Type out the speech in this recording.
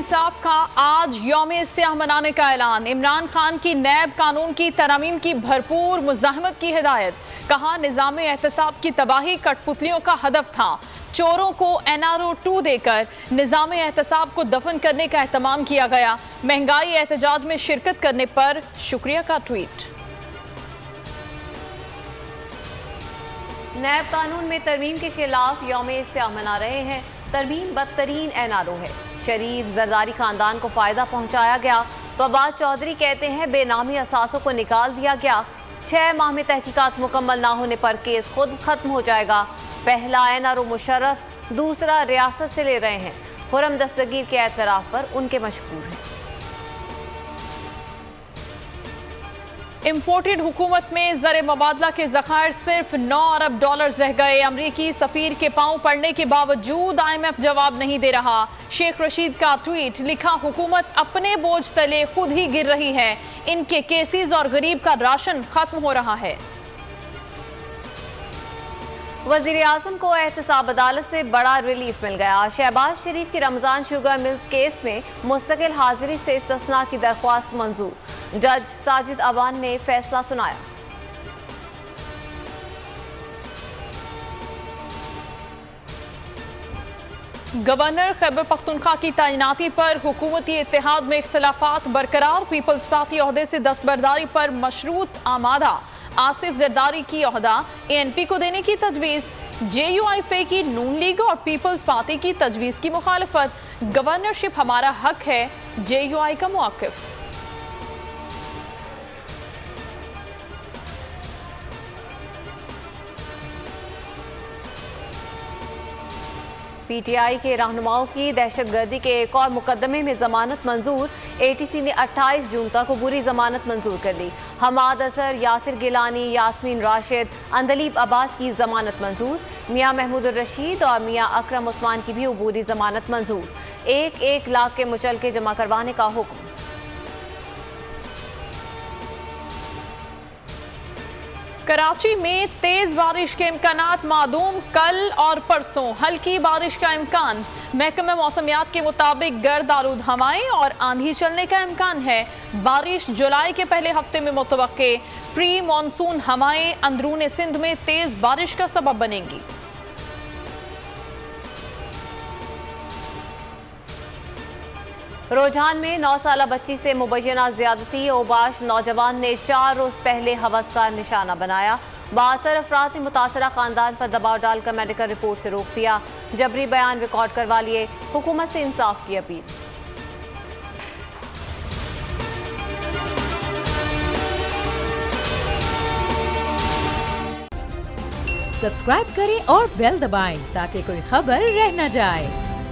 इंसाफ का आज यौम-ए-सियाह मनाने का ऐलान। इमरान खान की नैब कानून की तरमीम की भरपूर मुज़ाहमत की हिदायत। कहा निज़ाम एहतसाब की तबाही कठपुतलियों का हदफ था। चोरों को NRO 2 देकर निज़ाम एहतसाब को दफन करने का एहतमाम किया गया। महंगाई एहतजाज में शिरकत करने पर शुक्रिया का ट्वीट। नैब कानून में तरमीम के खिलाफ यौम-ए-सियाह मना रहे हैं। तरमीम बदतरीन NRO है। शरीफ जरदारी खानदान को फायदा पहुंचाया गया। फवाद चौधरी कहते हैं बेनामी असासों को निकाल दिया गया। 6 माह में तहकीकात मुकम्मल ना होने पर केस खुद खत्म हो जाएगा। पहला NRO मुशर्रफ, दूसरा रियासत से ले रहे हैं। खुर्रम दस्तगीर के एतराफ पर उनके मशकूर हैं। इम्पोर्टेड हुकूमत में ज़र मुबादला के ज़खायर सिर्फ 9 अरब डॉलर्स रह गए। अमरीकी सफ़ीर के पांव पड़ने के बावजूद IMF जवाब नहीं दे रहा। शेख रशीद का ट्वीट, लिखा हुकूमत अपने बोझ तले खुद ही गिर रही है। इनके केसेस और गरीब का राशन खत्म हो रहा है। वज़ीर आज़म को एहतसाब अदालत से बड़ा रिलीफ मिल गया। शहबाज शरीफ की रमजान शुगर मिल्स केस में मुस्तकिल हाजिरी से इस्तिस्ना की दरख्वास्त मंजूर। जज साजिद अवान ने फैसला सुनाया। गवर्नर खैबर पख्तूनख्वा की तैनाती पर हुकूमती इत्तेहाद में इख्तिलाफात बरकरार। पीपल्स पार्टी ओहदे से दस्तबरदारी पर मशरूत आमादा। आसिफ जरदारी की ओहदा ANP को देने की तजवीज़। JUIF की नून लीग और पीपल्स पार्टी की तजवीज़ की मुखालफत। गवर्नरशिप हमारा हक है, JUI का मौक़िफ़। PTI के रहनुमाओं की दहशतगर्दी के एक और मुकदमे में जमानत मंजूर। ATC ने 28 जून तक अबूरी जमानत मंजूर कर दी। हमाद असर, यासिर गिलानी, यास्मीन राशिद, अंदलीब अब्बास की जमानत मंजूर। मियां महमूद रशीद और मियां अकरम उस्मान की भी अबूरी जमानत मंजूर। 1-1 लाख के मुचलके जमा करवाने का हुक्म। कराची में तेज बारिश के इम्कानात मादूम। कल और परसों हल्की बारिश का इम्कान। महकमा मौसमियात के मुताबिक गर्द आलूद हवाएं और आंधी चलने का इम्कान है। बारिश जुलाई के पहले हफ्ते में मुतवक्के। प्री मानसून हवाएं अंदरून सिंध में तेज बारिश का सबब बनेंगी। रोजान में 9 साला बच्ची से मुबैना ज्यादती। ओबाश नौजवान ने 4 रोज पहले हवस का निशाना बनाया। 62 अफराद ने मुतासरा खानदान पर दबाव डालकर मेडिकल रिपोर्ट से रोक दिया। जबरी बयान रिकॉर्ड करवा लिए। हुकूमत से इंसाफ की अपील। सब्सक्राइब करें और बेल दबाएं ताकि कोई खबर रह न जाए।